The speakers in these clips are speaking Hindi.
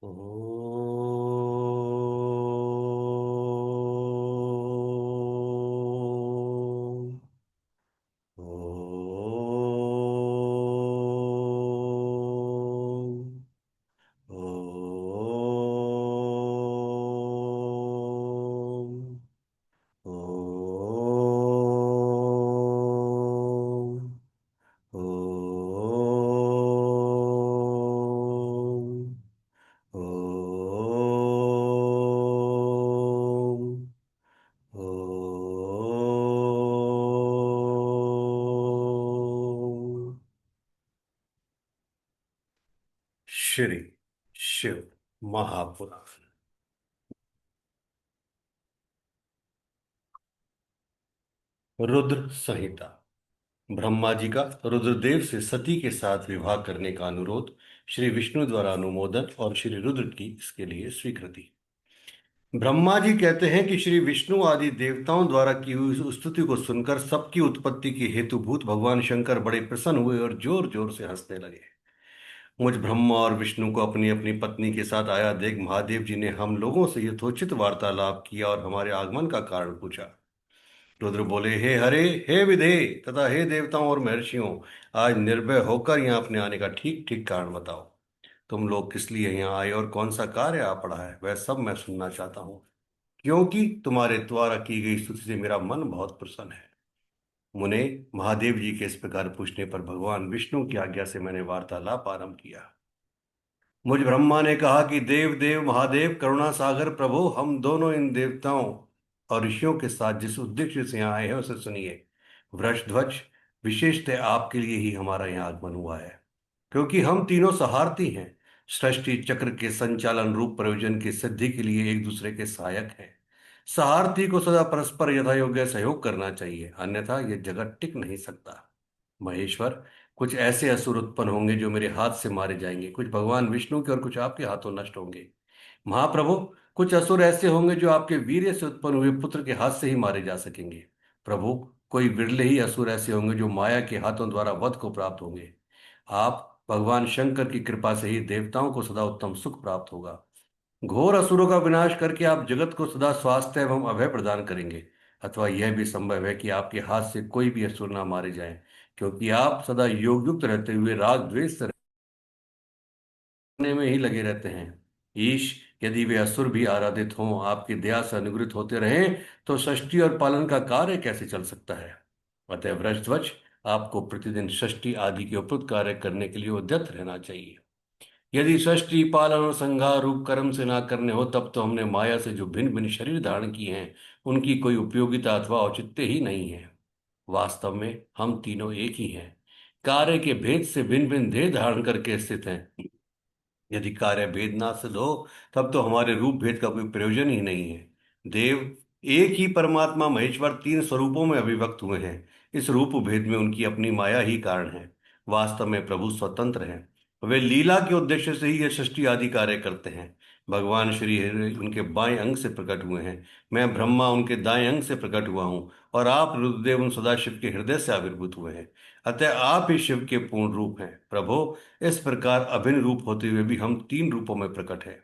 ओम। ओम। ओम। ओम। ओम। ओम। ओम। श्री शिव महापुराण। रुद्र संहिता। ब्रह्मा जी का रुद्रदेव से सती के साथ विवाह करने का अनुरोध, श्री विष्णु द्वारा अनुमोदन और श्री रुद्र की इसके लिए स्वीकृति। ब्रह्मा जी कहते हैं कि श्री विष्णु आदि देवताओं द्वारा की हुई उस स्तुति को सुनकर सबकी उत्पत्ति की हेतुभूत भगवान शंकर बड़े प्रसन्न हुए और जोर जोर से हंसने लगे। मुझ ब्रह्मा और विष्णु को अपनी अपनी पत्नी के साथ आया देख महादेव जी ने हम लोगों से यथोचित वार्तालाप किया और हमारे आगमन का कारण पूछा। रुद्र बोले, हे हरे, हे विधे तथा हे देवताओं और महर्षियों, आज निर्भय होकर यहाँ अपने आने का ठीक ठीक कारण बताओ। तुम लोग किस लिए यहाँ आए और कौन सा कार्य आ पड़ा है, वह सब मैं सुनना चाहता हूँ, क्योंकि तुम्हारे द्वारा की गई स्तुति से मेरा मन बहुत प्रसन्न है। मुने, महादेव जी के इस प्रकार पूछने पर भगवान विष्णु की आज्ञा से मैंने वार्तालाप आरंभ किया। मुझ ब्रह्मा ने कहा कि देव देव महादेव करुणा सागर प्रभु, हम दोनों इन देवताओं और ऋषियों के साथ जिस उद्देश्य से यहाँ आए हैं उसे सुनिए। वृषध्वज, विशेषतः आपके लिए ही हमारा यहाँ आगमन हुआ है, क्योंकि हम तीनों सहारथी हैं। सृष्टि चक्र के संचालन रूप प्रयोजन की सिद्धि के लिए एक दूसरे के सहायक हैं। सहारथी को सदा परस्पर यथा योग्य सहयोग करना चाहिए, अन्यथा यह जगत टिक नहीं सकता। महेश्वर, कुछ ऐसे असुर उत्पन्न होंगे जो मेरे हाथ से मारे जाएंगे, कुछ भगवान विष्णु के और कुछ आपके हाथों नष्ट होंगे। महाप्रभु, कुछ असुर ऐसे होंगे जो आपके वीर्य से उत्पन्न हुए पुत्र के हाथ से ही मारे जा सकेंगे। प्रभु, कोई विरले ही असुर ऐसे होंगे जो माया के हाथों द्वारा वध को प्राप्त होंगे। आप भगवान शंकर की कृपा से ही देवताओं को सदा उत्तम सुख प्राप्त होगा। घोर असुरों का विनाश करके आप जगत को सदा स्वास्थ्य एवं अभय प्रदान करेंगे। अथवा यह भी संभव है कि आपके हाथ से कोई भी असुर ना मारे जाएं, क्योंकि आप सदा योग युक्त रहते हुए राग द्वेष से रहने में ही लगे रहते हैं। ईश, यदि वे असुर भी आराधित हों, आपकी दया से अनुग्रहित होते रहें, तो सृष्टि और पालन का कार्य कैसे चल सकता है। अतः वृषध्वज, आपको प्रतिदिन सृष्टि आदि के उपयुक्त कार्य करने के लिए उद्यत रहना चाहिए। यदि सृष्टि पालन और संहार रूप कर्म से ना करने हो, तब तो हमने माया से जो भिन्न भिन्न शरीर धारण किए हैं, उनकी कोई उपयोगिता अथवा औचित्य ही नहीं है। वास्तव में हम तीनों एक ही हैं, कार्य के भेद से भिन्न भिन्न देह धारण करके स्थित हैं। यदि कार्य भेद ना सिद्ध हो, तब तो हमारे रूप भेद का कोई प्रयोजन ही नहीं है। देव, एक ही परमात्मा महेश्वर तीन स्वरूपों में अभिव्यक्त हुए हैं। इस रूप भेद में उनकी अपनी माया ही कारण है। वास्तव में प्रभु स्वतंत्र हैं। वे लीला के उद्देश्य से ही ये सृष्टि आदि कार्य करते हैं। भगवान श्री हरि उनके बाएं अंग से प्रकट हुए हैं, मैं ब्रह्मा उनके दाएं अंग से प्रकट हुआ हूँ, और आप रुद्रदेव उन सदाशिव के हृदय से आविर्भूत हुए हैं। अतः आप ही शिव के पूर्ण रूप हैं। प्रभु, इस प्रकार अभिन्न रूप होते हुए भी हम तीन रूपों में प्रकट हैं।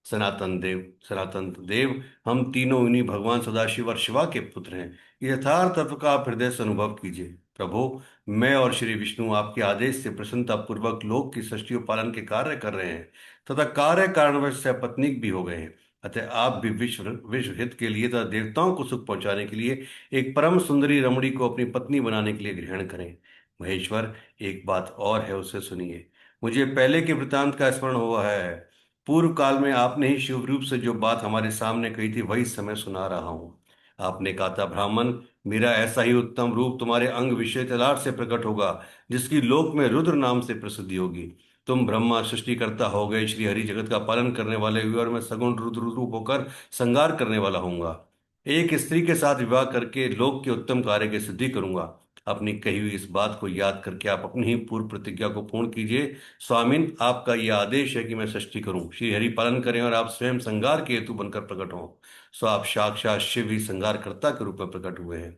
सनातन देव, सनातन देव, हम तीनों इन्हीं भगवान सदाशिव और शिवा के पुत्र हैं। यथार्थ तत्व का आप हृदय से अनुभव कीजिए। प्रभु, मैं और श्री विष्णु आपके आदेश से प्रसन्नता पूर्वक लोक की सृष्टि और पालन के कार्य कर रहे हैं, तथा कार्य कारणवश सपत्नीक भी हो गए हैं। अतः आप भी विश्व विश्व हित के लिए तथा देवताओं को सुख पहुंचाने के लिए एक परम सुंदरी रमणी को अपनी पत्नी बनाने के लिए ग्रहण करें। महेश्वर, एक बात और है, उसे सुनिए। मुझे पहले के वृतांत का स्मरण हुआ है। पूर्व काल में आपने ही शिव रूप से जो बात हमारे सामने कही थी, वही समय सुना रहा हूं। आपने कहा था, ब्राह्मण, मेरा ऐसा ही उत्तम रूप तुम्हारे अंग विषय तलार से प्रकट होगा, जिसकी लोक में रुद्र नाम से प्रसिद्धि होगी। तुम ब्रह्मा सृष्टिकर्ता हो गए, श्री हरि जगत का पालन करने वाले हुए, और मैं सगुण रुद्र रूप होकर संगार करने वाला होऊंगा। एक स्त्री के साथ विवाह करके लोक के उत्तम कार्य की सिद्धि करूंगा। अपनी कही हुई इस बात को याद करके आप अपनी ही पूर्व प्रतिज्ञा को पूर्ण कीजिए। स्वामिन, आपका यह आदेश है कि मैं सृष्टि करूं, श्री हरि पालन करें, और आप स्वयं संगार के हेतु बनकर प्रकट हों। सो आप साक्षात शिव ही संगारकर्ता के रूप में प्रकट हुए हैं।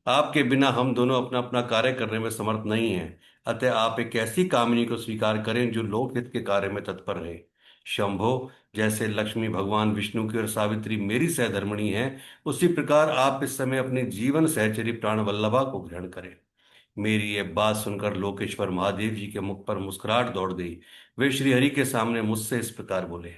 आपके बिना हम दोनों अपना अपना कार्य करने में समर्थ नहीं हैं। अतः आप एक ऐसी कामिनी को स्वीकार करें जो लोकहित के कार्य में तत्पर रहे। शंभो, जैसे लक्ष्मी भगवान विष्णु की और सावित्री मेरी सहधर्मिणी है, उसी प्रकार आप इस समय अपने जीवन सहचरी प्राण वल्लभा को ग्रहण करें। मेरी ये बात सुनकर लोकेश्वर महादेव जी के मुख पर मुस्कुराहट दौड़ गई। वे श्रीहरि के सामने मुझसे इस प्रकार बोले।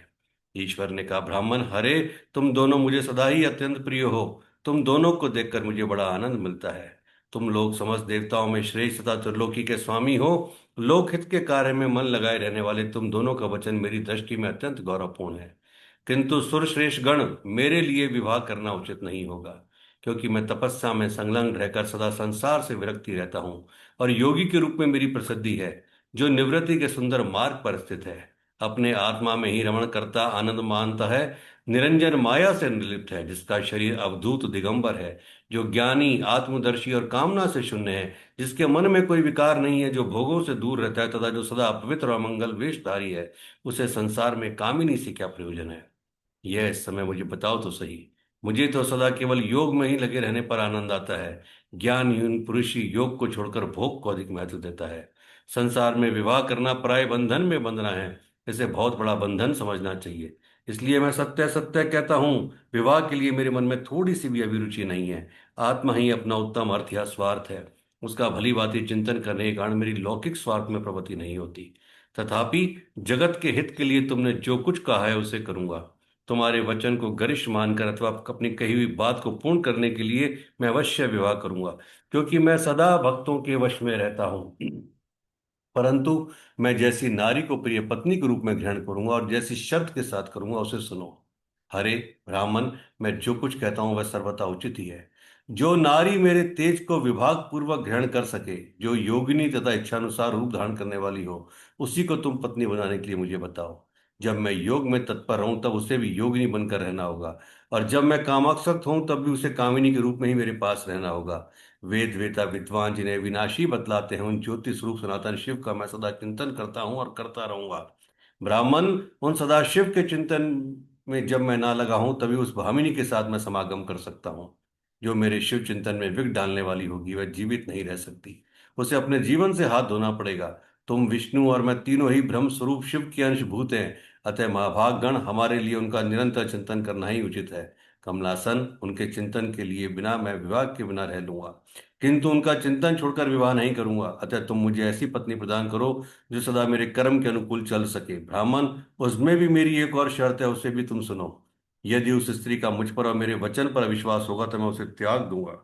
ईश्वर ने कहा, ब्राह्मण, हरे, तुम दोनों मुझे सदा ही अत्यंत प्रिय हो। तुम दोनों को देखकर मुझे बड़ा आनंद मिलता है। तुम लोग समस्त देवताओं में श्रेष्ठ तथा त्रिलोकी के स्वामी हो। लोकहित के कार्य में मन लगाए रहने वाले तुम दोनों का वचन मेरी दृष्टि में अत्यंत गौरवपूर्ण है। किंतु सुरश्रेष्ठ गण, मेरे लिए विवाह करना उचित नहीं होगा, क्योंकि मैं तपस्या में संलग्न रहकर सदा संसार से विरक्ति रहता हूँ और योगी के रूप में मेरी प्रसिद्धि है, जो निवृत्ति के सुंदर मार्ग पर स्थित है, अपने आत्मा में ही रमण करता आनंद मानता है, निरंजन माया से निर्लिप्त है, जिसका शरीर अवधूत दिगंबर है, जो ज्ञानी, आत्मदर्शी और कामना से शून्य है, जिसके मन में कोई विकार नहीं है, जो भोगों से दूर रहता है तथा जो सदा पवित्र और मंगल वेशधारी है, उसे संसार में कामिनी से क्या प्रयोजन है? यह इस समय मुझे बताओ तो सही। मुझे तो सदा केवल योग में ही लगे रहने पर आनंद आता है। ज्ञानहीन पुरुष ही योग को छोड़कर भोग को अधिक महत्व देता है। संसार में विवाह करना पराय बंधन में बंधना है। इसे बहुत बड़ा बंधन समझना चाहिए। इसलिए मैं सत्य सत्य कहता हूँ, विवाह के लिए मेरे मन में थोड़ी सी भी अभिरुचि नहीं है। आत्मा ही अपना उत्तम अर्थ या स्वार्थ है। उसका भली भांति चिंतन करने के कारण मेरी लौकिक स्वार्थ में प्रवृत्ति नहीं होती। तथापि जगत के हित के लिए तुमने जो कुछ कहा है उसे करूंगा। तुम्हारे वचन को गरिष्ठ मानकर अथवा अपनी कही हुई बात को पूर्ण करने के लिए मैं अवश्य विवाह करूंगा, क्योंकि मैं सदा भक्तों के वश में रहता हूँ। परंतु मैं जैसी नारी को प्रिय पत्नी के रूप में ग्रहण करूंगा और जैसी शर्त के साथ करूंगा, उसे सुनो। हरे ब्राह्मण, मैं जो कुछ कहता हूं वह सर्वथा उचित ही है। जो नारी मेरे तेज को विभाग पूर्वक ग्रहण कर सके, जो योगिनी तथा इच्छानुसार रूप धारण करने वाली हो, उसी को तुम पत्नी बनाने के लिए मुझे बताओ। जब मैं योग में तत्पर रहूं तब उसे भी योगिनी बनकर रहना होगा, और जब मैं कामासक्त हूं तब भी उसे कामिनी के रूप में ही मेरे पास रहना होगा। वेद वेता विद्वान जिन्हें विनाशी बतलाते हैं, उन ज्योति स्वरूप सनातन शिव का मैं सदा चिंतन करता हूं और करता रहूंगा। ब्राह्मण, उन सदाशिव के चिंतन में जब मैं ना लगा हूं तभी उस भामिनी के साथ मैं समागम कर सकता हूं। जो मेरे शिव चिंतन में विघ्न डालने वाली होगी वह जीवित नहीं रह सकती। उसे अपने जीवन से हाथ धोना पड़ेगा। तुम विष्णु और मैं तीनों ही ब्रह्म स्वरूप शिव के अंशभूत हैं। अतः महाभाग गण, हमारे लिए उनका निरंतर चिंतन करना ही उचित है। कमलासन, उनके चिंतन के लिए बिना मैं विवाह के बिना रह लूंगा, किंतु उनका चिंतन छोड़कर विवाह नहीं करूंगा। अतः तुम मुझे ऐसी पत्नी प्रदान करो जो सदा मेरे कर्म के अनुकूल चल सके। ब्राह्मण, उसमें भी मेरी एक और शर्त है, उसे भी तुम सुनो। यदि उस स्त्री का मुझ पर और मेरे वचन पर अविश्वास होगा तो मैं उसे त्याग दूंगा।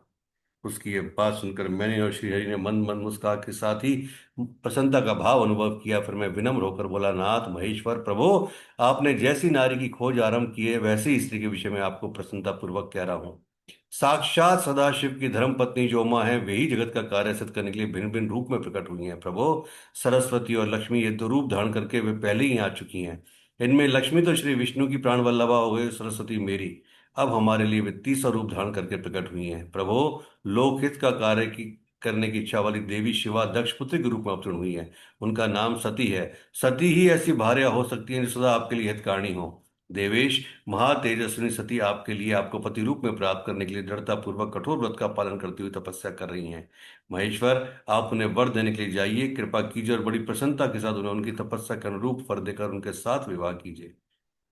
उसकी ये बात सुनकर मैंने और श्रीहरि ने मन मन मुस्कुराहट के साथ ही प्रसन्नता का भाव अनुभव किया। फिर मैं विनम्र होकर बोला, नाथ महेश्वर प्रभु, आपने जैसी नारी की खोज आरंभ की है, वैसी स्त्री के विषय में आपको प्रसन्नता पूर्वक कह रहा हूँ। साक्षात सदाशिव की धर्म पत्नी जो उमा है, वही जगत का कार्य सिद्ध करने के लिए भिन्न भिन्न रूप में प्रकट हुई हैं। प्रभु, सरस्वती और लक्ष्मी ये तो रूप धारण करके वे पहले ही आ चुकी हैं। इनमें लक्ष्मी तो श्री विष्णु की प्राण वल्लभा हो गई, सरस्वती मेरी अब हमारे लिए वे तीसरा रूप धारण करके प्रकट हुई हैं। प्रभु, लोकहित का कार्य की करने की इच्छा वाली देवी शिवा दक्ष पुत्र के रूप में अवतीर्ण हुई है। उनका नाम सती है। सती ही ऐसी भार्या हो सकती है जो सदा आपके लिए हितकारिणी हो। देवेश, महातेजस्विनी सती आपके लिए आपको पति रूप में प्राप्त करने के लिए दृढ़ता पूर्वक कठोर व्रत का पालन करती हुई तपस्या कर रही हैं। महेश्वर, आप उन्हें वर देने के लिए जाइए, कृपा कीजिए और बड़ी प्रसन्नता के साथ उन्हें उनकी तपस्या के अनुरूप वर देकर उनके साथ विवाह कीजिए।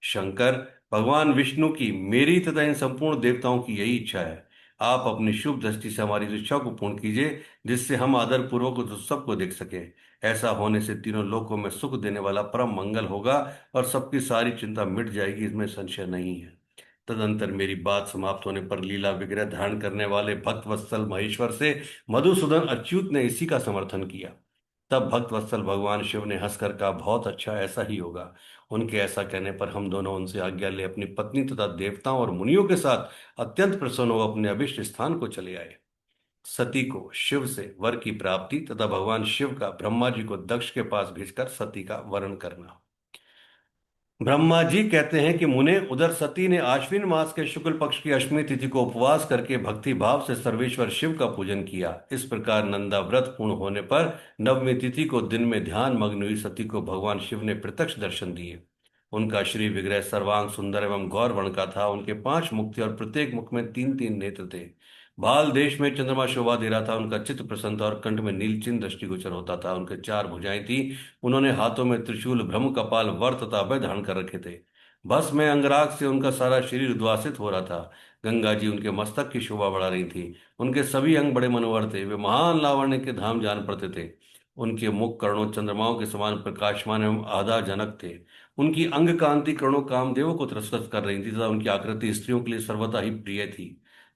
शंकर, भगवान विष्णु की, मेरी तथा इन संपूर्ण देवताओं की यही इच्छा है। आप अपनी शुभ दृष्टि से हमारी इस इच्छा को पूर्ण कीजिए, जिससे हम आदर पूर्वक उस उत्सव को देख सकें। ऐसा होने से तीनों लोकों में सुख देने वाला परम मंगल होगा और सबकी सारी चिंता मिट जाएगी, इसमें संशय नहीं है। तदंतर मेरी बात समाप्त होने पर लीला विग्रह धारण करने वाले भक्त वत्सल महेश्वर से मधुसूदन अच्युत ने इसी का समर्थन किया। तब भक्त वत्सल भगवान शिव ने हंसकर कहा, बहुत अच्छा, ऐसा ही होगा। उनके ऐसा कहने पर हम दोनों उनसे आज्ञा ले अपनी पत्नी तथा देवताओं और मुनियों के साथ अत्यंत प्रसन्न हो अपने अभिष्ट स्थान को चले आए। सती को शिव से वर की प्राप्ति तथा भगवान शिव का ब्रह्मा जी को दक्ष के पास भेजकर सती का वर्ण करना। ब्रह्मा जी कहते हैं कि मुने, उधर सती ने आश्विन मास के शुक्ल पक्ष की अष्टमी तिथि को उपवास करके भक्ति भाव से सर्वेश्वर शिव का पूजन किया। इस प्रकार नंदा व्रत पूर्ण होने पर नवमी तिथि को दिन में ध्यान मग्न हुई सती को भगवान शिव ने प्रत्यक्ष दर्शन दिए। उनका श्री विग्रह सर्वांग सुंदर एवं गौर वर्ण का था। उनके 5 मुख थे और प्रत्येक मुख में 3 3 नेत्र थे। बाल देश में चंद्रमा शोभा दे रहा था। उनका चित्त प्रसन्न था और कंठ में नील चिन्ह दृष्टिगोचर होता था। उनके 4 भुजाएं थी। उन्होंने हाथों में त्रिशूल, ब्रह्म कपाल, वर तथा अभय धारण कर रखे थे। भस्म में अंगराग से उनका सारा शरीर उद्वासित हो रहा था। गंगा जी उनके मस्तक की शोभा बढ़ा रही थी। उनके सभी अंग बड़े मनोहर थे। वे महान लावण्य के धाम जान पड़ते थे। उनके मुख करोड़ों चंद्रमाओं के समान प्रकाशमान एवं आधाजनक थे। उनकी अंग कांति करोड़ों कामदेवों को त्रस्त कर रही थी तथा उनकी आकृति स्त्रियों के लिए सर्वथा ही प्रिय थी।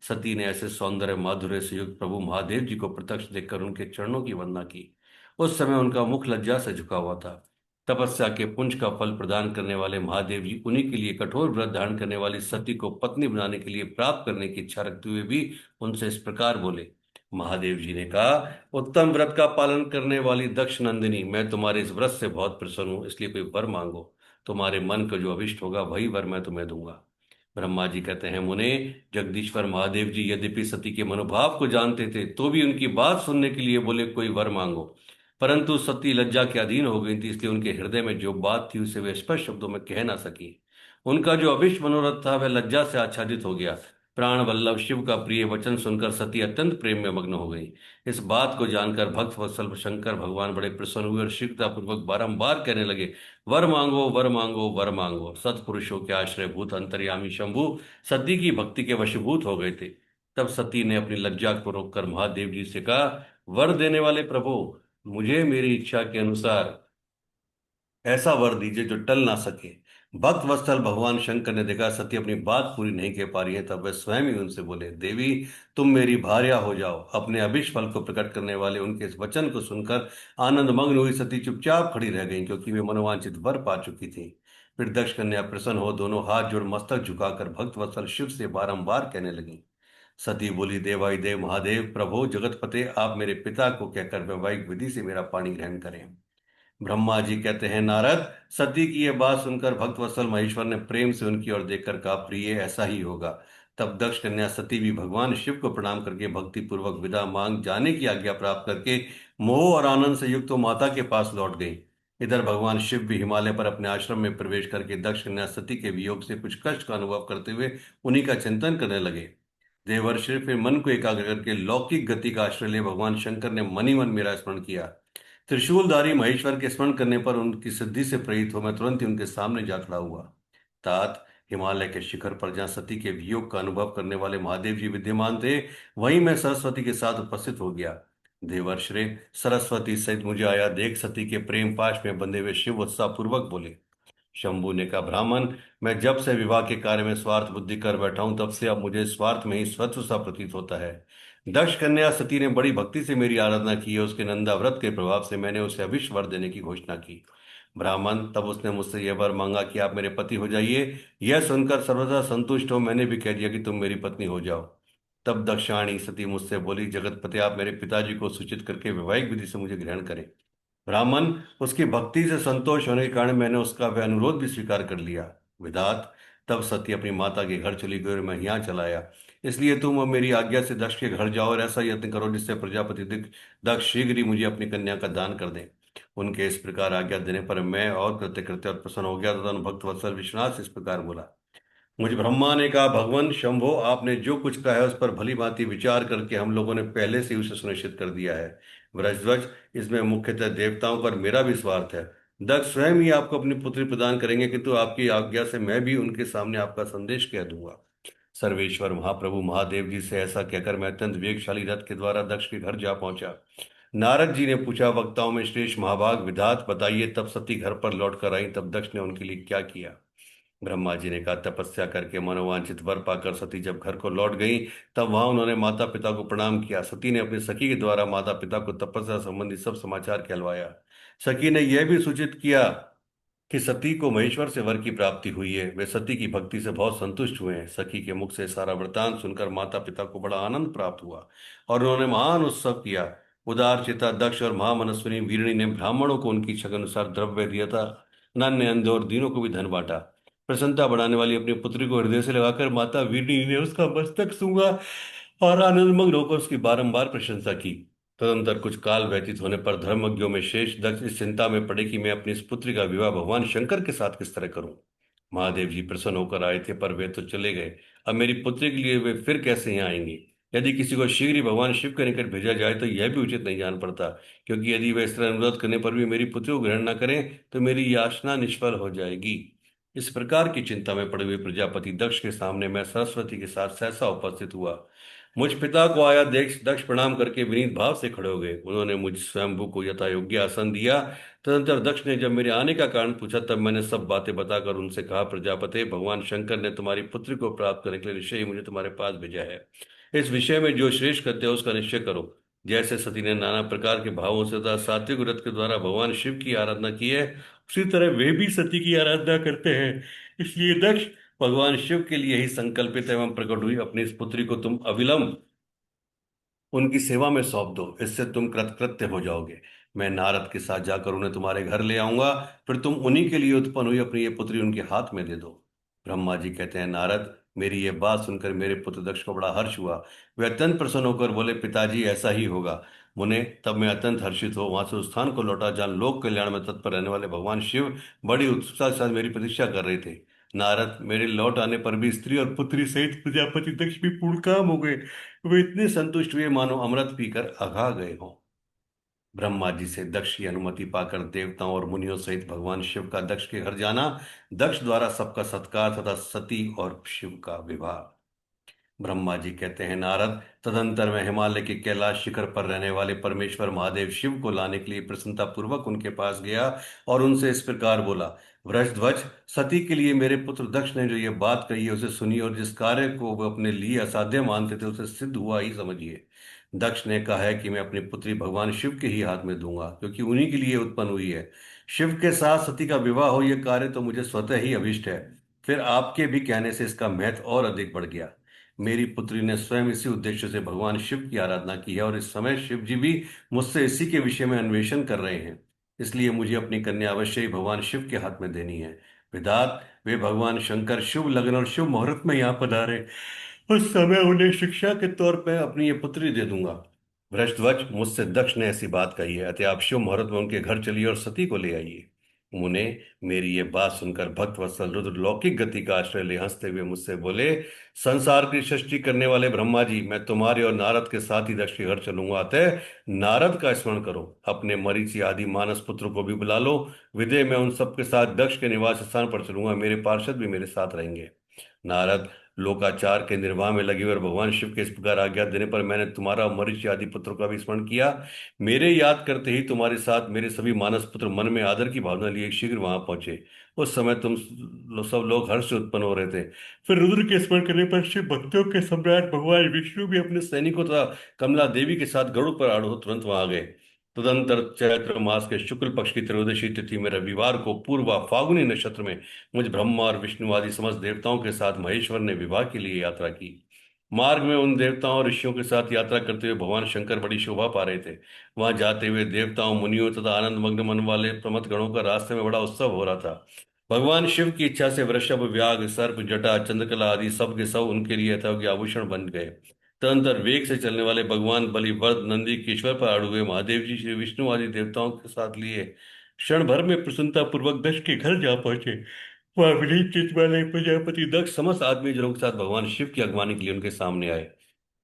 सती ने ऐसे सौंदर्य माधुर्य से युक्त प्रभु महादेव जी को प्रत्यक्ष देखकर उनके चरणों की वंदना की। उस समय उनका मुख लज्जा से झुका हुआ था। तपस्या के पुंज का फल प्रदान करने वाले महादेव जी उन्हीं के लिए कठोर व्रत धारण करने वाली सती को पत्नी बनाने के लिए प्राप्त करने की इच्छा रखते हुए भी उनसे इस प्रकार बोले। महादेव जी ने कहा, उत्तम व्रत का पालन करने वाली दक्ष नंदिनी, मैं तुम्हारे इस व्रत से बहुत प्रसन्न हूं, इसलिए कोई वर मांगो। तुम्हारे मन को जो अभिष्ट होगा वही वर मैं तुम्हें दूंगा। ब्रह्मा जी कहते हैं, मुने, जगदीश्वर महादेव जी यद्यपि सती के मनोभाव को जानते थे तो भी उनकी बात सुनने के लिए बोले, कोई वर मांगो। परंतु सती लज्जा के अधीन हो गई थी, इसलिए उनके हृदय में जो बात थी उसे वे स्पष्ट शब्दों में कह ना सकी। उनका जो अभिष्ट मनोरथ था वह लज्जा से आच्छादित हो गया। प्राण वल्लभ शिव का प्रिय वचन सुनकर सती अत्यंत प्रेम में मग्न हो गई। इस बात को जानकर भक्त वत्सल शंकर भगवान बड़े प्रसन्न हुए और शीघ्रता पूर्वक बारंबार कहने लगे, वर मांगो, वर मांगो, वर मांगो। सत्पुरुषों के आश्रय भूत अंतर्यामी शंभु सती की भक्ति के वशीभूत हो गए थे। तब सती ने अपनी लज्जा को रोककर महादेव जी से कहा, वर देने वाले प्रभु, मुझे मेरी इच्छा के अनुसार ऐसा वर दीजिए जो टल ना सके। भक्त वत्सल भगवान शंकर ने देखा सती अपनी बात पूरी नहीं कह पा रही है, तब वे स्वयं ही उनसे बोले, देवी, तुम मेरी भार्या हो जाओ। अपने अभिष्ट फल को प्रकट करने वाले उनके इस वचन को सुनकर आनंद मग्न हुई सती चुपचाप खड़ी रह गई, क्योंकि वे मनोवांछित वर पा चुकी थी। फिर दक्ष कन्या प्रसन्न हो दोनों हाथ जोड़ मस्तक झुकाकर भक्त वत्सल शिव से बारंबार कहने लगी। सती बोली, देवाधिदेव महादेव प्रभु जगतपते, आप मेरे पिता को कहकर वैवाहिक विधि से मेरा पाणी ग्रहण करें। ब्रह्मा जी कहते हैं, नारद, सती की यह बात सुनकर भक्तवत्सल महेश्वर ने प्रेम से उनकी ओर देखकर कहा, प्रिय, ऐसा ही होगा। तब दक्ष कन्या सती भी भगवान शिव को प्रणाम करके भक्ति पूर्वक विदा मांग जाने की आज्ञा प्राप्त करके मोह और आनंद से युक्त तो माता के पास लौट गई। इधर भगवान शिव भी हिमालय पर अपने आश्रम में प्रवेश करके दक्ष कन्या सती के वियोग से कुछ कष्ट का अनुभव करते हुए उन्हीं का चिंतन करने लगे। देवर्षि फिर मन को एकाग्र करके लौकिक गति का आश्रय ले भगवान शंकर ने मनी मन मेरा स्मरण किया। त्रिशूलधारी महेश्वर के स्मरण करने पर उनकी सिद्धि से प्रेरित हो मैं तुरंत ही उनके सामने जा खड़ा हुआ। तात, हिमालय के शिखर पर जहाँ सती के वियोग का अनुभव करने वाले महादेव जी विद्यमान थे, वहीं मैं सरस्वती के साथ उपस्थित हो गया। देवर्षि, सरस्वती सहित मुझे आया देख सती के प्रेम पाश में बंधे हुए शिव उत्साह पूर्वक बोले। शंभू ने कहा, ब्राह्मण, मैं जब से विवाह के कार्य में स्वार्थ बुद्धि कर बैठा हूं तब से अब मुझे स्वार्थ में ही स्वत्व सा प्रतीत होता है। दक्ष कन्या सती ने बड़ी भक्ति से मेरी आराधना की है। उसके नंदा व्रत के प्रभाव से मैंने उसे अभिष्ट वर देने की घोषणा की। ब्राह्मण, तब उसने मुझसे यह वर मांगा कि आप मेरे पति हो जाइए। यह सुनकर सर्वथा संतुष्ट हो मैंने भी कह दिया कि तुम मेरी पत्नी हो जाओ। तब दक्षाणी सती मुझसे बोली, जगतपति, आप मेरे पिताजी को सूचित करके वैवाहिक विधि से मुझे ग्रहण करें। ब्राह्मण, उसकी भक्ति से संतोष होने के कारण मैंने उसका वह अनुरोध भी स्वीकार कर लिया। विधात, तब सती अपनी माता के घर चली गई और मैं यहाँ चला आया। इसलिए तुम अब मेरी आज्ञा से दक्ष के घर जाओ और ऐसा यत्न करो जिससे प्रजापति दक्ष शीघ्र ही मुझे अपनी कन्या का दान कर दे। उनके इस प्रकार आज्ञा देने पर मैं और कृत्य कृत्य और प्रसन्न हो गया तथा भक्त वत्सल विश्वनाथ इस प्रकार बोला। मुझ ब्रह्मा ने कहा, भगवान शंभो, आपने जो कुछ कहा है उस पर भली भांति विचार करके हम लोगों ने पहले से ही उसे सुनिश्चित कर दिया है। व्रजध्वज, इसमें मुख्यतः देवताओं पर मेरा भी स्वार्थ है। दक्ष स्वयं ही आपको अपनी पुत्री प्रदान करेंगे, किंतु आपकी आज्ञा से मैं भी उनके सामने आपका संदेश कह दूंगा। सर्वेश्वर महाप्रभु महादेव जी से ऐसा कहकर मैं अत्यंत वेगशाली रथ के द्वारा दक्ष के घर जा पहुंचा। नारद जी ने पूछा, वक्ताओं में श्रेष्ठ महाभाग विधात बताइए। तब सती घर पर लौट कर आई। तब दक्ष ने उनके लिए क्या किया? ब्रह्मा जी ने कहा, तपस्या करके मनोवांछित वर पाकर सती जब घर को लौट गई तब वहां उन्होंने माता पिता को प्रणाम किया। सती ने अपनी सखी के द्वारा माता पिता को तपस्या संबंधी सब समाचार कहलवाया। सखी ने यह भी सूचित किया कि सती को महेश्वर से वर की प्राप्ति हुई है। वे सती की भक्ति से बहुत संतुष्ट हुए हैं। सखी के मुख से सारा वृतांत सुनकर माता पिता को बड़ा आनंद प्राप्त हुआ और उन्होंने महान उत्सव किया। उदार चिता दक्ष और महामनस्विनी वीरणी ने ब्राह्मणों को उनकी इच्छा के अनुसार द्रव्य दिया था। नन्हे अंधे और दीनों को भी धन बांटा। प्रसन्नता बढ़ाने वाली अपनी पुत्री को हृदय से लगाकर माता वीरणी ने उसका मस्तक सूंघा और आनंदमग्न होकर उसकी बारंबार प्रशंसा की। तदंतर कुछ काल व्यतीत होने पर धर्मज्ञों में शेष दक्ष इस चिंता में पड़े कि मैं अपनी इस पुत्री का विवाह भगवान शंकर के साथ किस तरह करूं। महादेव जी प्रसन्न होकर आए थे, पर वे तो चले गए। अब मेरी पुत्री के लिए वे फिर कैसे यहाँ आएंगे। यदि किसी को शीघ्र ही भगवान शिव के निकट भेजा जाए तो यह भी उचित नहीं जान पड़ता, क्योंकि यदि वे इस तरह अनुरोध करने पर भी मेरी पुत्री को ग्रहण न करें तो मेरी याचना निष्फल हो जाएगी। इस प्रकार की चिंता में पड़े हुए प्रजापति दक्ष के सामने मैं सरस्वती के साथ सहसा उपस्थित हुआ। मुझ पिता को आया देख दक्ष प्रणाम करके विनीत भाव से खड़े हो गए। उन्होंने मुझ स्वयंभू को यथा योग्य आसन दिया। तदंतर दक्ष ने जब मेरे आने का कारण पूछा, तब मैंने सब बातें बताकर उनसे कहा, प्रजापति, भगवान शंकर ने तुम्हारी पुत्री को प्राप्त करने के लिए निश्चय ही मुझे तुम्हारे पास भेजा है। इस विषय में जो श्रेष्ठ करते हो उसका निश्चय करो। जैसे सती ने नाना प्रकार के भावों से तथा सात्विक व्रत के द्वारा भगवान शिव की आराधना की है, उसी तरह वे भी सती की आराधना करते हैं। इसलिए दक्ष, भगवान शिव के लिए ही संकल्पित एवं प्रकट हुई अपनी इस पुत्री को तुम अविलंब उनकी सेवा में सौंप दो, इससे तुम कृतकृत्य हो जाओगे। मैं नारद के साथ जाकर उन्हें तुम्हारे घर ले आऊंगा, फिर तुम उन्हीं के लिए उत्पन्न हुई अपनी ये पुत्री उनके हाथ में दे दो। ब्रह्मा जी कहते हैं, नारद, मेरी ये बात सुनकर मेरे पुत्र दक्ष को बड़ा हर्ष हुआ। वे अत्यंत प्रसन्न होकर बोले, पिताजी, ऐसा ही होगा। मुने, तब मैं अत्यंत हर्षित हो वहां से उस स्थान को लौटा जहां लोक कल्याण में तत्पर रहने वाले भगवान शिव बड़ी उत्सुकता के साथ मेरी प्रतीक्षा कर रहे थे। नारद, मेरे लौट आने पर भी स्त्री और पुत्री सहित प्रजापति दक्ष भी पूर्ण काम हो गए। वे इतने संतुष्ट हुए मानो अमृत पीकर अघा गए हों। ब्रह्मा जी से दक्ष की अनुमति पाकर देवताओं और मुनियों सहित भगवान शिव का दक्ष के घर जाना, दक्ष द्वारा सबका सत्कार तथा सती और शिव का विवाह। ब्रह्मा जी कहते हैं, नारद, तदंतर मैं हिमालय के कैलाश शिखर पर रहने वाले परमेश्वर महादेव शिव को लाने के लिए प्रसन्नता पूर्वक उनके पास गया और उनसे इस प्रकार बोला, वृषध्वज, सती के लिए मेरे पुत्र दक्ष ने जो ये बात कही है उसे सुनिए, और जिस कार्य को वो अपने लिए असाध्य मानते थे उसे सिद्ध हुआ ही समझिए। दक्ष ने कहा है कि मैं अपनी पुत्री भगवान शिव के ही हाथ में दूंगा, क्योंकि उन्हीं के लिए उत्पन्न हुई है। शिव के साथ सती का विवाह हो, यह कार्य तो मुझे स्वतः ही अभिष्ट है। फिर आपके भी कहने से इसका महत्व और अधिक बढ़ गया। मेरी पुत्री ने स्वयं इसी उद्देश्य से भगवान शिव की आराधना की है, और इस समय शिव जी भी मुझसे इसी के विषय में अन्वेषण कर रहे हैं। इसलिए मुझे अपनी कन्या अवश्य ही भगवान शिव के हाथ में देनी है। विधात, वे भगवान शंकर शुभ लग्न और शुभ मुहूर्त में यहाँ पधारे, उस समय उन्हें शिक्षा के तौर पर अपनी ये पुत्री दे दूंगा। भ्रष्टवच, मुझसे दक्ष ने ऐसी बात कही है, अतः आप शिव मुहूर्त में उनके घर चलिए और सती को ले आइए। मुने, मेरी ये बात सुनकर भक्त वत्सल रुद्र लौकिक गति का आश्रय ले हंसते हुए मुझसे बोले, संसार की सृष्टि करने वाले ब्रह्मा जी, मैं तुम्हारे और नारद के साथ ही दक्ष के घर चलूंगा, अतः नारद का स्मरण करो। अपने मरीचि आदि मानस पुत्र को भी बुला लो। विदय मैं उन सबके साथ दक्ष के निवास स्थान पर चलूंगा, मेरे पार्षद भी मेरे साथ रहेंगे। नारद, लोकाचार के निर्वाह में लगे हुए और भगवान शिव के इस प्रकार आज्ञा देने पर मैंने तुम्हारा और मरीचि आदि पुत्रों का भी स्मरण किया। मेरे याद करते ही तुम्हारे साथ मेरे सभी मानस पुत्र मन में आदर की भावना लिए शीघ्र वहां पहुंचे। उस समय सब लोग हर्ष से उत्पन्न हो रहे थे। फिर रुद्र के स्मरण करने पर शिव भक्तों के सम्राट भगवान विष्णु भी अपने सैनिकों तथा कमला देवी के साथ गरुड़ पर आरूढ़ तुरंत वहां आ गए। तदंतर चैत्र मास के शुक्ल पक्ष की त्रयोदशी तिथि में रविवार को पूर्वा फागुनी नक्षत्र में मुझ ब्रह्मा और विष्णु आदि समस्त देवताओं के साथ महेश्वर ने विवाह के लिए यात्रा की। मार्ग में उन देवताओं और ऋषियों के साथ यात्रा करते हुए भगवान शंकर बड़ी शोभा पा रहे थे। वहां जाते हुए देवताओं, मुनियों तथा आनंद मग्न मन वाले प्रमथ गणों का रास्ते में बड़ा उत्सव हो रहा था। भगवान शिव की इच्छा से वृषभ, व्याघ्र, सर्प, जटा, चंद्रकला आदि सब के सब उनके लिए यथायोग्य आभूषण बन गए। तदंतर वेग से चलने वाले भगवान बलि, वर्द, नंदी, केश्वर पर आड़ हुए महादेव जी श्री विष्णु आदि देवताओं के साथ लिए क्षण भर में प्रसन्नता पूर्वक दक्ष के घर जा पहुंचे। वह विनीत चित्त वाले प्रजापति दक्ष समस्त आदमी जनों के साथ भगवान शिव की अगवानी के लिए उनके सामने आए।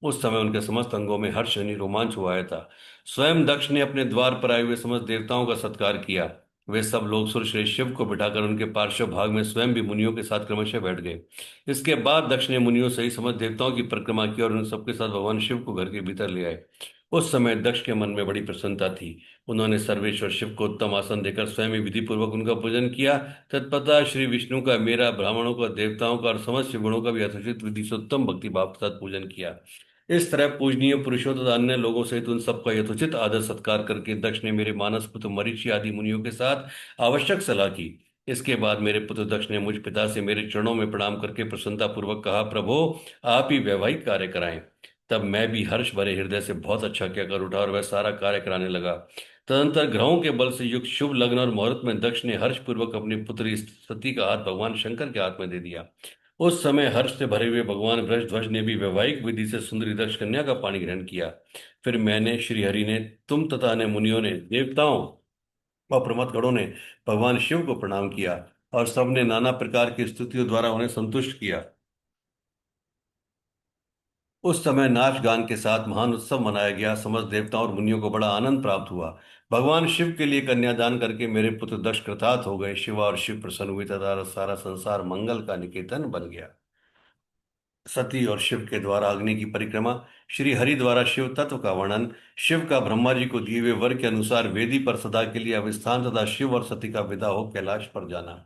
उस समय उनके समस्त अंगों में हर्ष यानी रोमांच हुआ था। स्वयं दक्ष ने अपने द्वार पर आए हुए समस्त देवताओं का सत्कार किया। वे सब लोग सुरश्रेष्ठ शिव को बिठाकर उनके पार्श्व भाग में स्वयं भी मुनियों के साथ क्रमशः बैठ गए। इसके बाद दक्ष ने मुनियों सहित समस्त देवताओं की परिक्रमा की और उन सबके साथ भगवान शिव को घर के भीतर ले आए। उस समय दक्ष के मन में बड़ी प्रसन्नता थी। उन्होंने सर्वेश्वर शिव को उत्तम आसन देकर स्वयं ही विधि पूर्वक उनका पूजन किया। तत्पश्चात श्री विष्णु का, मेरा, ब्राह्मणों का, देवताओं का और समस्त शिवगणों का भी यथोचित विधि से उत्तम भक्ति भाव के साथ पूजन किया। इस तरह पूजनीय पुरुषों तथा अन्य लोगों सहित उन सबका यथोचित आदर सत्कार करके दक्ष ने मेरे मानस पुत्र मरीचि आदि मुनियों के साथ आवश्यक सलाह की। इसके बाद मेरे पुत्र दक्ष ने मुझ पिता से मेरे चरणों में प्रणाम करके प्रसन्नता पूर्वक कहा, प्रभो, आप ही वैवाहिक कार्य कराएं। तब मैं भी हर्ष भरे हृदय से बहुत अच्छा क्या कर उठा और वह सारा कार्य कराने लगा। तदंतर ग्रहों के बल से युक्त शुभ लग्न और मुहूर्त में दक्ष ने हर्ष पूर्वक अपनी पुत्री सती का हाथ भगवान शंकर के हाथ में दे दिया। उस समय हर्ष से भरे हुए भगवान वृषध्वज ने भी वैवाहिक विधि से सुंदरी दक्ष कन्या का पानी ग्रहण किया। फिर मैंने, श्री हरि ने, तुम तथा अन्य मुनियों ने, देवताओं और प्रमथ गणों ने भगवान शिव को प्रणाम किया और सबने नाना प्रकार की स्तुतियों द्वारा उन्हें संतुष्ट किया। उस समय नाच गान के साथ महान उत्सव मनाया गया। समस्त देवताओं और मुनियों को बड़ा आनंद प्राप्त हुआ। भगवान शिव के लिए कन्यादान करके मेरे पुत्र दक्ष कृतार्थ हो गए। शिवा और शिव प्रसन्न हुए तथा सारा संसार मंगल का निकेतन बन गया। सती और शिव के द्वारा अग्नि की परिक्रमा। श्री हरि द्वारा शिव तत्व का वर्णन। शिव का ब्रह्मा जी को दिए हुए वर के अनुसार वेदी पर सदा के लिए अविस्थान तथा शिव और सती का विदा हो कैलाश पर जाना।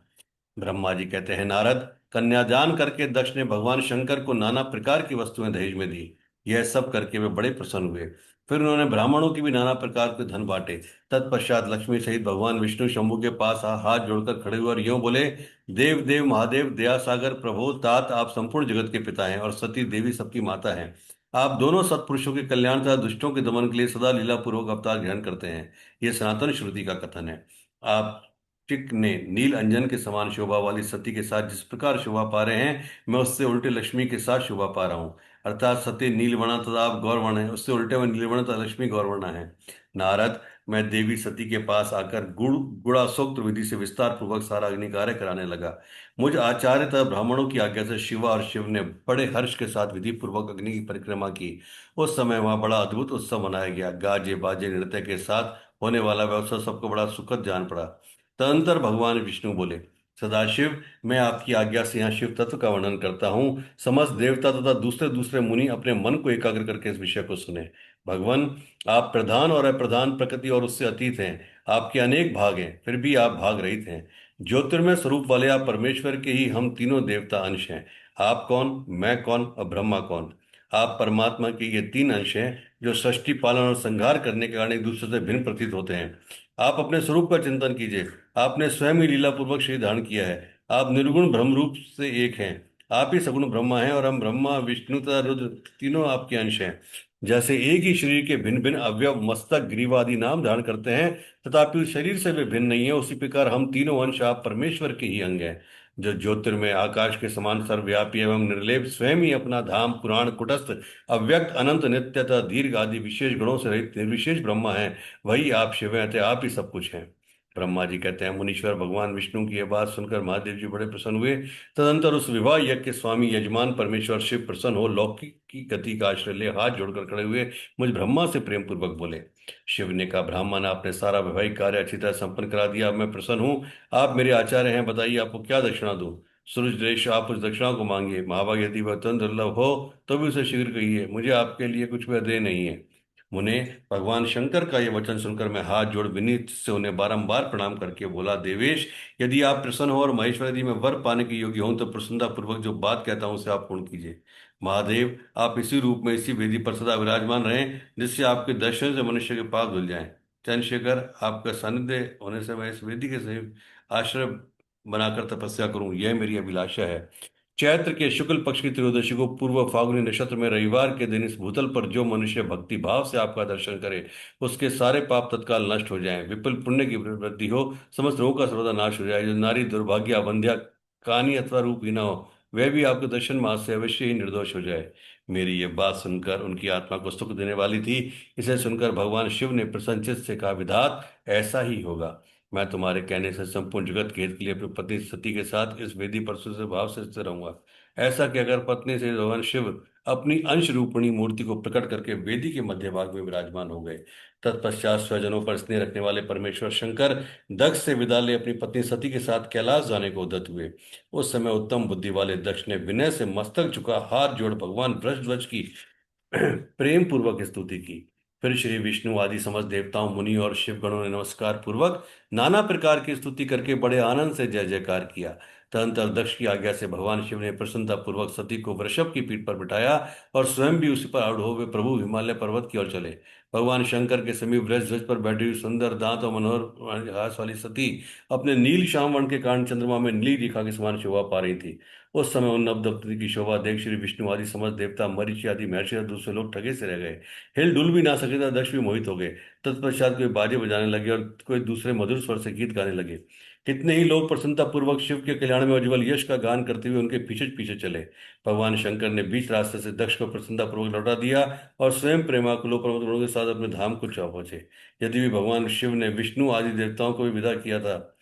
ब्रह्मा जी कहते हैं, नारद, कन्यादान करके दक्ष ने भगवान शंकर को नाना प्रकार की वस्तुएं दहेज में दी। यह सब करके वे बड़े प्रसन्न हुए। फिर उन्होंने ब्राह्मणों की भी नाना प्रकार के धन बांटे। तत्पश्चात लक्ष्मी सहित भगवान विष्णु शंभु के पास हाथ जोड़कर खड़े हुए और यूं बोले, देव देव महादेव दया सागर प्रभु तात, आप संपूर्ण जगत के पिता हैं और सती देवी सबकी माता हैं। आप दोनों सत्पुरुषों के कल्याण तथा दुष्टों के दमन के लिए सदा लीला पूर्वक अवतार ग्रहण करते हैं। यह सनातन श्रुति का कथन है। आप टिक ने नील अंजन के समान शोभा वाली सती के साथ जिस प्रकार शोभा पा रहे हैं, मैं उससे उल्टे लक्ष्मी के साथ शोभा पा रहा हूँ। अर्थात सती नीलवर्ण तथा आप गौरवर्ण है, उससे उल्टे में नीलवर्ण तथा लक्ष्मी गौरवर्ण है। नारद, मैं देवी सती के पास आकर गुणासोक्त विधि से विस्तार पूर्वक सारा अग्नि कार्य कराने लगा। मुझ आचार्य तथा ब्राह्मणों की आज्ञा से शिवा और शिव ने बड़े हर्ष के साथ विधि पूर्वक अग्नि की परिक्रमा की। उस समय वहां बड़ा अद्भुत उत्सव मनाया गया। गाजे बाजे नृत्य के साथ होने वाला वह उत्सव सबको बड़ा सुखद जान पड़ा। तदंतर भगवान विष्णु बोले, सदाशिव, मैं आपकी आज्ञा से यहाँ शिव तत्व का वर्णन करता हूँ। समस्त देवता तथा दूसरे दूसरे मुनि अपने मन को एकाग्र करके इस विषय को सुने। भगवान, आप प्रधान और अप्रधान प्रकृति और उससे अतीत हैं। आपके अनेक भाग हैं, फिर भी आप भाग रहित हैं। ज्योतिर्मय स्वरूप वाले आप परमेश्वर के ही हम तीनों देवता अंश हैं। आप कौन, मैं कौन और ब्रह्मा कौन? आप परमात्मा के ये तीन अंश हैं जो सृष्टि पालन और संहार करने के कारण एक दूसरे से भिन्न प्रतीत होते हैं। आप अपने स्वरूप का चिंतन कीजिए। आपने स्वयं ही लीला पूर्वक शरीर धारण किया है। आप निर्गुण ब्रह्म रूप से एक हैं। आप ही सगुण ब्रह्मा हैं और हम ब्रह्मा विष्णु तथा रुद्र तीनों आपके अंश हैं। जैसे एक ही शरीर के भिन्न भिन्न अवयव मस्तक ग्रीव आदि नाम धारण करते हैं, तथापि उस शरीर से वे भिन्न नहीं है, उसी प्रकार हम तीनों अंश आप परमेश्वर के ही अंग हैं। जो ज्योतिर्मय आकाश के समान सर्वव्यापी एवं निर्लेप स्वयं ही अपना धाम पुराण कुटस्थ अव्यक्त अनंत नित्य तथा दीर्घ आदि विशेष गुणों से रहित निर्विशेष ब्रह्मा है, वही आप शिव हैं, अतः आप ही सब कुछ हैं। ब्रह्मा जी कहते हैं, मुनीश्वर भगवान विष्णु की यह बात सुनकर महादेव जी बड़े प्रसन्न हुए। तदंतर उस विवाह यज्ञ के स्वामी यजमान परमेश्वर शिव प्रसन्न हो लौकिक की गति का आश्रय ले हाथ जोड़कर खड़े हुए मुझ ब्रह्मा से प्रेम पूर्वक बोले। शिव ने कहा, ब्राह्मण, आपने सारा वैवाहिक कार्य अच्छी तरह संपन्न करा दिया। अब मैं प्रसन्न हूँ। आप मेरे आचार्य हैं, बताइए आपको क्या दक्षिणा दूं? सूरज देश, आप उस दक्षिणा को मांगिए। महाभाग, यदि वह अत्यंत दुर्लभ हो तो भी उसे शीघ्र कहिए। मुझे आपके लिए कुछ वह दे नहीं है। मुने, भगवान शंकर का यह वचन सुनकर मैं हाथ जोड़ विनीत से उन्हें बारंबार प्रणाम करके बोला, देवेश, यदि आप प्रसन्न हो और महेश्वर, यदि मैं वर पाने के योग्य हूं तो प्रसन्नता पूर्वक जो बात कहता हूं उसे आप पूर्ण कीजिए। महादेव, आप इसी रूप में इसी वेदी पर सदा विराजमान रहें, जिससे आपके दर्शन से मनुष्य के पाप धुल जाएं। चंद्रशेखर, आपका सानिध्य होने से मैं इस वेदी के सही आश्रय बनाकर तपस्या करूं, यह मेरी अभिलाषा है। चैत्र के शुक्ल पक्ष की त्रयोदशी को पूर्व फाल्गुनी नक्षत्र में रविवार के दिन इस भूतल पर जो मनुष्य भक्ति भाव से आपका दर्शन करे, उसके सारे पाप तत्काल नष्ट हो जाएं, विपुल पुण्य की वृद्धि हो, समस्त रोगों का सर्वदा नाश हो जाए। जो नारी दुर्भाग्य अवंध्या कानी अथवा रूपहीना हो, वह भी आपके दर्शन मात्र से अवश्य ही निर्दोष हो जाए। मेरी ये बात सुनकर उनकी आत्मा को सुख देने वाली थी। इसे सुनकर भगवान शिव ने प्रसन्नचित्त से कहा, विधात, ऐसा ही होगा। मैं तुम्हारे कहने से संपूर्ण जगत के हित के लिए अपनी पत्नी सती के साथ इस वेदी पर से भाव से स्थिर रहूंगा। ऐसा कि अगर पत्नी से भगवान शिव अपनी अंश रूपणी मूर्ति को प्रकट करके वेदी के मध्य भाग में विराजमान हो गए। तत्पश्चात स्वजनों पर स्नेह रखने वाले परमेश्वर शंकर दक्ष से विदा ले अपनी पत्नी सती के साथ कैलाश जाने को उद्यत हुए। उस समय उत्तम बुद्धि वाले दक्ष ने विनय से मस्तक झुका हाथ जोड़ भगवान वृषध्वज की प्रेम पूर्वक स्तुति की। फिर श्री विष्णु आदि समस्त देवताओं, मुनि और शिवगणों ने नमस्कार पूर्वक नाना प्रकार की स्तुति करके बड़े आनंद से जय जयकार किया। तदंतर दक्ष की आज्ञा से भगवान शिव ने प्रसन्नता पूर्वक सती को वृषभ की पीठ पर बिठाया और स्वयं भी उसी पर आरूढ़ हो वे प्रभु हिमालय पर्वत की ओर चले। भगवान शंकर के समीप वृषध्वज पर बैठी हुई सुंदर दांत और मनोहर हास वाली सती अपने नील श्याम वर्ण के कारण चंद्रमा में नीली रेखा के समान शोभा पा रही थी। उस समय उन नव दंपति की शोभा देख श्री विष्णु आदि समस्त देवता, मरीचि आदि महर्षि और दूसरे लोग ठगे से रह गए। हिल डुल भी ना सके था, दक्ष भी मोहित हो गए। तत्पश्चात कोई बाजे बजाने लगे और कोई दूसरे मधुर स्वर से गीत गाने लगे। कितने ही लोग प्रसन्नता पूर्वक शिव के कल्याण में उज्जवल यश का गान करते हुए उनके पीछे पीछे चले। भगवान शंकर ने बीच रास्ते से दक्ष को प्रसन्नता पूर्वक लौटा दिया और स्वयं प्रेमाकुलों पर्वत गणों के साथ अपने धाम को जा पहुंचे। यदि भी भगवान शिव ने विष्णु आदि देवताओं को भी विदा किया था,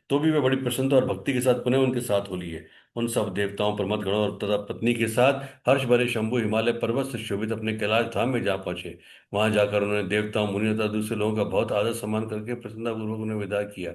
तो भी वे बड़ी प्रसन्नता और भक्ति के साथ पुनः उनके साथ हो लिए। उन सब देवताओं प्रमथ गणों और तथा पत्नी के साथ हर्ष भरे शंभु हिमालय पर्वत से शोभित अपने कैलाश धाम में जा पहुंचे। वहां जाकर उन्होंने देवताओं मुनियों तथा दूसरे लोगों का बहुत आदर सम्मान करके प्रसन्नता पूर्वक उन्हें विदा किया।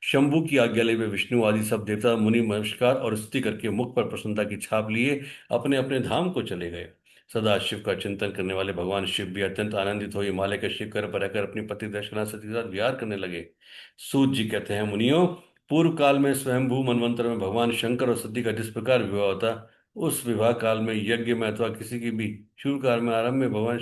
शंभु की आज्ञा ले वे विष्णु आदि सब देवता मुनि नमस्कार और स्तुति करके मुख पर प्रसन्नता की छाप लिए अपने अपने धाम को चले गए। सदा शिव का चिंतन करने वाले भगवान शिव भी अत्यंत आनंदित हो हिमालय के शिखर पर रहकर अपनी पति दक्षिणा सती के साथ विहार करने लगे। सूत जी कहते हैं, मुनियों, पूर्व काल में स्वयंभू मनवंतर में भगवान शंकर और सती का जिस प्रकार विवाह होता, उस विवाह काल में यज्ञ में अथवा किसी की भी शुभ कार्य में आरंभ में भगवान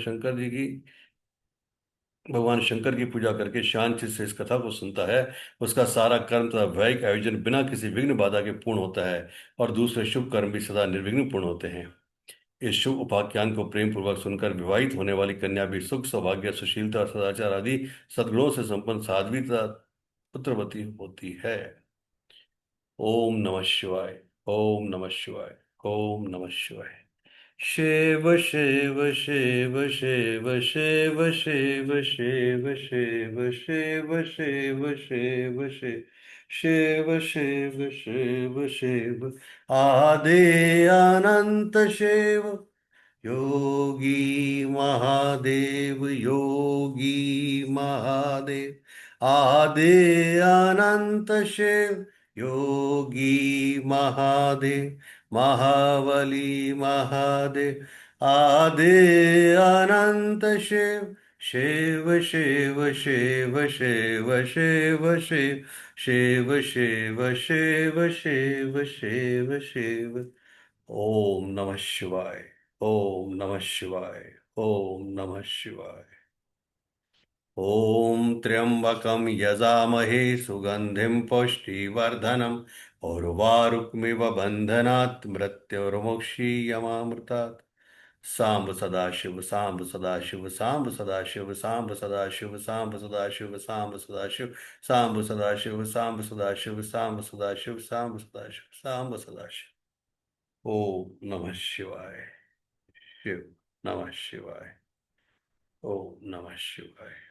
शंकर की पूजा करके शांति से इस कथा को सुनता है, उसका सारा कर्म तथा वैदिक आयोजन बिना किसी विघ्न बाधा के पूर्ण होता है और दूसरे शुभ कर्म भी सदा निर्विघ्न पूर्ण होते हैं। इस शुभ उपाख्यान को प्रेम पूर्वक सुनकर विवाहित होने वाली कन्या भी सुख सौभाग्य सुशीलता और सदाचार आदि सद्गुणों से संपन्न साध्वी तथा पुत्रवती होती है। ओम नमः शिवाय। ओम नमः शिवाय। ओम नमः शिवाय। शिव शिव शिव शिव शिव शिव शिव शिव शिव शिव शिव शिव शिव शिव शिव आदि अनंत शिव योगी महादेव योगी महादेव आदि अनंत शिव योगी महादेव महाबली महादेव आदि अनंत शिव शिव शिव शिव शिव शिव शिव शिव शिव शिव शिव शिव शिव। ओम नमः शिवाय। ओम नमः शिवाय। ओम नमः शिवाय। ओम त्र्यंबकं यजामहे सुगंधिं पुष्टिवर्धनम् उर्वारुकमिव बंधनात् मृत्युर्मुक्षीयमामृतात्। सांब सदाशिव सांब सदाशिव सांब सदाशिव सांब सदाशिव सांब सदाशिव सांब सदाशिव सांब सदाशिव सांब सदाशिव सांब सदाशिव सांब सदाशिव सांब सदाशिव। ओम नमः शिवाय। शिव नमः शिवाय। ओम नमः शिवाय।